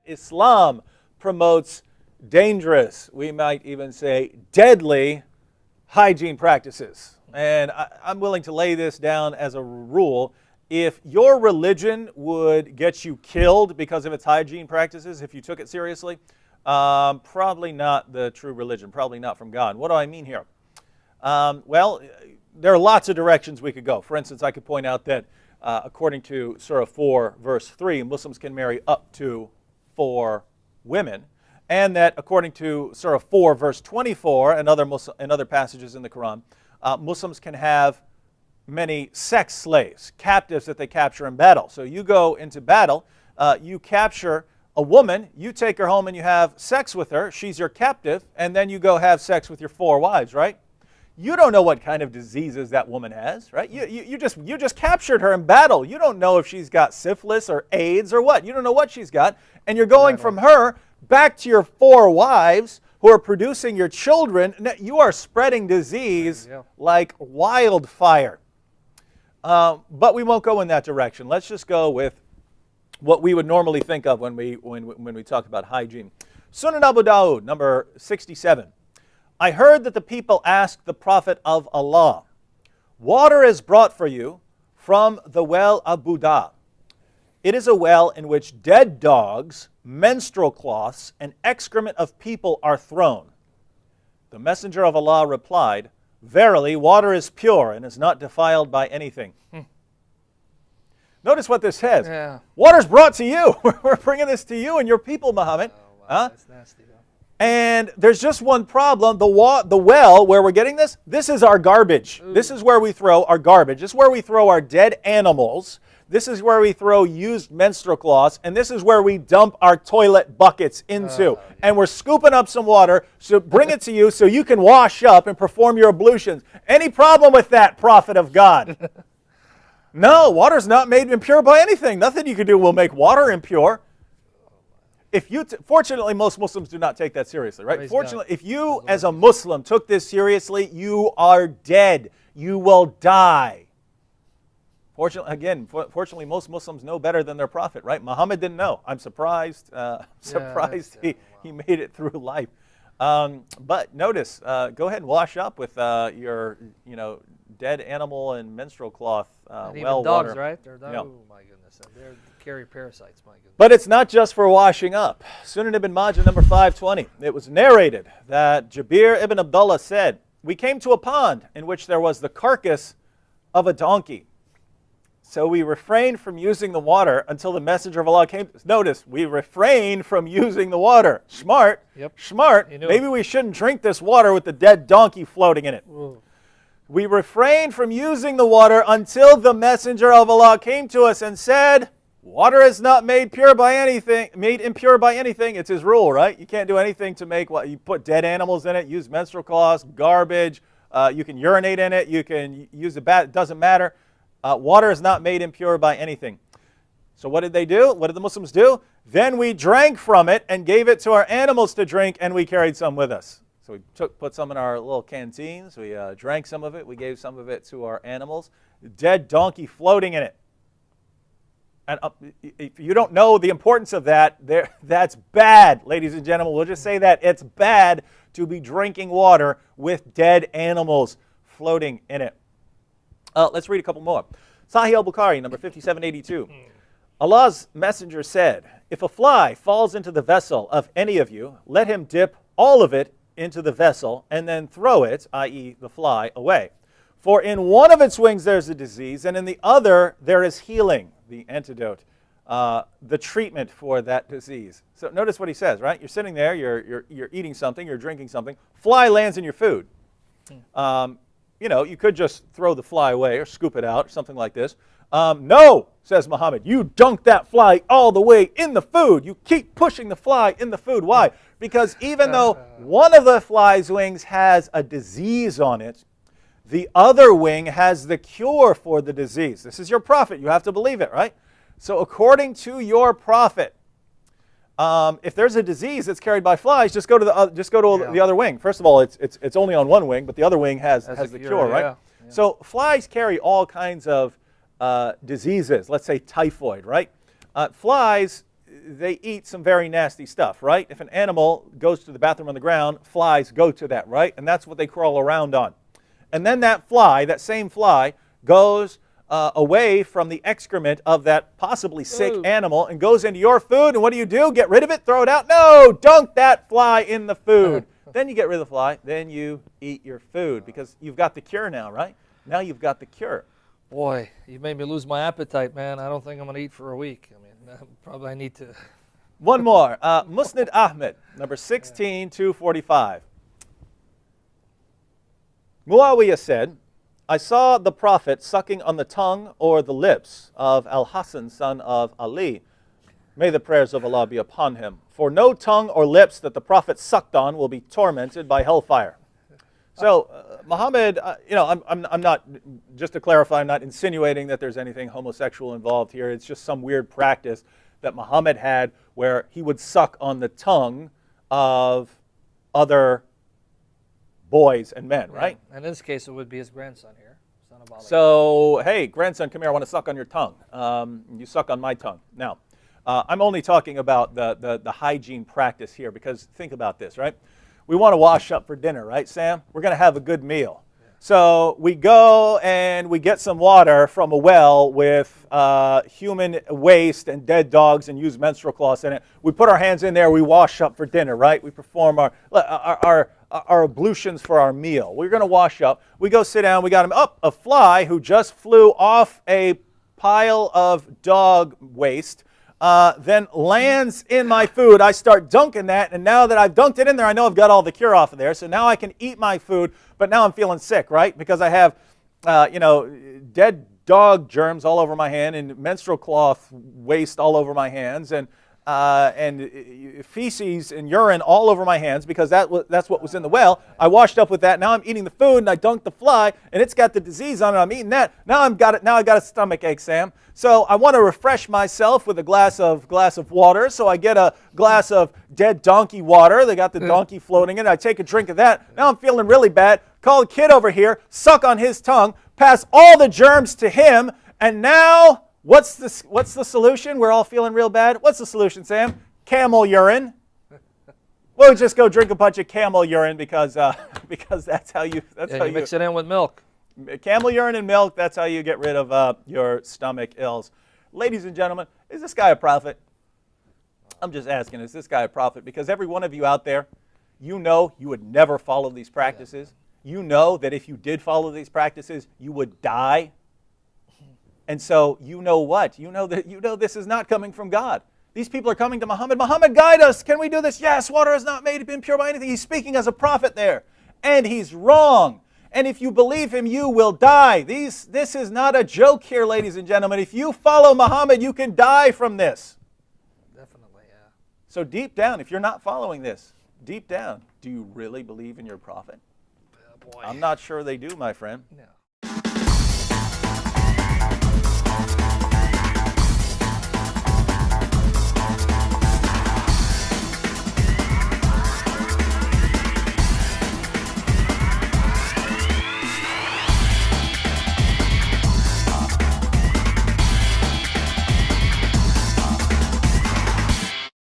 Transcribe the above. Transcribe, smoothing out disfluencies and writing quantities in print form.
Islam promotes dangerous, we might even say deadly, hygiene practices. And I'm willing to lay this down as a rule. If your religion would get you killed because of its hygiene practices, if you took it seriously, probably not the true religion, probably not from God. What do I mean here? Well, there are lots of directions we could go. For instance, I could point out that according to Surah 4, verse 3, Muslims can marry up to 4 women. And that according to Surah 4, verse 24, and other passages in the Quran, Muslims can have many sex slaves, captives that they capture in battle. So you go into battle, you capture a woman, you take her home and you have sex with her, she's your captive, and then you go have sex with your 4 wives, right? You don't know what kind of diseases that woman has, right? You just captured her in battle. You don't know if she's got syphilis or AIDS or what. You don't know what she's got. And you're going from her back to your 4 wives who are producing your children. You are spreading disease like wildfire. But we won't go in that direction. Let's just go with what we would normally think of when we talk about hygiene. Sunan Abu Dawud, number 67. I heard that the people asked the Prophet of Allah, water is brought for you from the well of Buddha. It is a well in which dead dogs, menstrual cloths, and excrement of people are thrown. The Messenger of Allah replied, verily, water is pure and is not defiled by anything. Notice what this says. Yeah. Water's brought to you. We're bringing this to you and your people, Muhammad. Oh, wow, that's nasty. And there's just one problem. The well where we're getting this is our garbage. Ooh. This is where we throw our garbage. This is where we throw our dead animals. This is where we throw used menstrual cloths. And this is where we dump our toilet buckets into. Yeah. And we're scooping up some water, so bring it to you so you can wash up and perform your ablutions. Any problem with that, Prophet of God? No, water's not made impure by anything. Nothing you can do will make water impure. Fortunately, most Muslims do not take that seriously, right? Praise Fortunately, God. If you as a Muslim took this seriously, you are dead. You will die. Fortunately, most Muslims know better than their prophet, right? Muhammad didn't know. I'm surprised. He made it through life. But notice, go ahead and wash up with your, dead animal and menstrual cloth and well even dogs, water. Right? Oh my goodness, they carry parasites. My goodness. But it's not just for washing up. Sunan ibn Majah, number 520. It was narrated that Jabir ibn Abdullah said, we came to a pond in which there was the carcass of a donkey. So we refrained from using the water until the Messenger of Allah came. Notice, we refrained from using the water. Smart. Yep. Smart. Maybe we shouldn't drink this water with the dead donkey floating in it. Ooh. We refrained from using the water until the Messenger of Allah came to us and said, water is not made impure by anything. It's his rule, right? You can't do anything to make what you put dead animals in it, use menstrual cloths, garbage. You can urinate in it. You can use a bath. It doesn't matter. Water is not made impure by anything. So what did they do? What did the Muslims do? Then we drank from it and gave it to our animals to drink, and we carried some with us. So we put some in our little canteens. We drank some of it. We gave some of it to our animals. Dead donkey floating in it. And if you don't know the importance of that, that's bad, ladies and gentlemen. We'll just say that. It's bad to be drinking water with dead animals floating in it. Let's read a couple more. Sahih al-Bukhari, number 5782. Allah's messenger said, if a fly falls into the vessel of any of you, let him dip all of it into the vessel and then throw it, i.e. the fly, away. For in one of its wings there's a disease, and in the other there is healing, the antidote, the treatment for that disease. So notice what he says, right? You're sitting there, you're eating something, you're drinking something, fly lands in your food. You could just throw the fly away or scoop it out or something like this. No, says Muhammad, you dunk that fly all the way in the food. You keep pushing the fly in the food. Why? Because even though one of the fly's wings has a disease on it, the other wing has the cure for the disease. This is your prophet. You have to believe it, right? So according to your prophet, if there's a disease that's carried by flies, just go to the other wing. First of all, it's only on one wing, but the other wing has the cure, right? Yeah. So flies carry all kinds of diseases. Let's say typhoid, right? Flies, they eat some very nasty stuff, right? If an animal goes to the bathroom on the ground, flies go to that, right? And that's what they crawl around on. And then that fly, that same fly, goes away from the excrement of that possibly sick animal and goes into your food. And what do? Get rid of it? Throw it out? No! Dunk that fly in the food. Then you get rid of the fly. Then you eat your food because you've got the cure now, right? Now you've got the cure. Boy, you made me lose my appetite, man. I don't think I'm going to eat for a week. I mean, probably I need to. One more. Musnad Ahmed, number 16245. Muawiyah said, I saw the Prophet sucking on the tongue or the lips of Al-Hassan, son of Ali. May the prayers of Allah be upon him. For no tongue or lips that the Prophet sucked on will be tormented by hellfire. So, Muhammad, I'm not, just to clarify, I'm not insinuating that there's anything homosexual involved here. It's just some weird practice that Muhammad had where he would suck on the tongue of other boys and men, right? And in this case, it would be his grandson here, son of Ali. So, hey, grandson, come here. I want to suck on your tongue. You suck on my tongue. Now, I'm only talking about the hygiene practice here because think about this, right? We want to wash up for dinner, right, Sam? We're going to have a good meal. Yeah. So we go and we get some water from a well with human waste and dead dogs and use menstrual cloths in it. We put our hands in there. We wash up for dinner, right? We perform our ablutions for our meal. We're going to wash up. We go sit down. We got him up. A fly who just flew off a pile of dog waste then lands in my food. I start dunking that, and now that I've dunked it in there, I know I've got all the cure off of there. So now I can eat my food, but now I'm feeling sick, right? Because I have, dead dog germs all over my hand and menstrual cloth waste all over my hands and feces and urine all over my hands because that's what was in the well. I washed up with that. Now I'm eating the food and I dunked the fly and it's got the disease on it. I'm eating that. Now I've got a stomach ache, Sam. So I want to refresh myself with a glass of water. So I get a glass of dead donkey water. They got the donkey floating in it. I take a drink of that. Now I'm feeling really bad. Call a kid over here, suck on his tongue, pass all the germs to him, and now what's the solution? We're all feeling real bad. What's the solution, Sam? Camel urine. We'll just go drink a bunch of camel urine because that's how you mix it in with milk. Camel urine and milk. That's how you get rid of your stomach ills. Ladies and gentlemen, is this guy a prophet? I'm just asking, is this guy a prophet? Because every one of you out there, you know you would never follow these practices. You know that if you did follow these practices, you would die. And so you know what? You know this is not coming from God. These people are coming to Muhammad. Muhammad, guide us. Can we do this? Yes, water has not made it impure by anything. He's speaking as a prophet there. And he's wrong. And if you believe him, you will die. This is not a joke here, ladies and gentlemen. If you follow Muhammad, you can die from this. Definitely, yeah. So deep down, if you're not following this, deep down, do you really believe in your prophet? Boy. I'm not sure they do, my friend. No.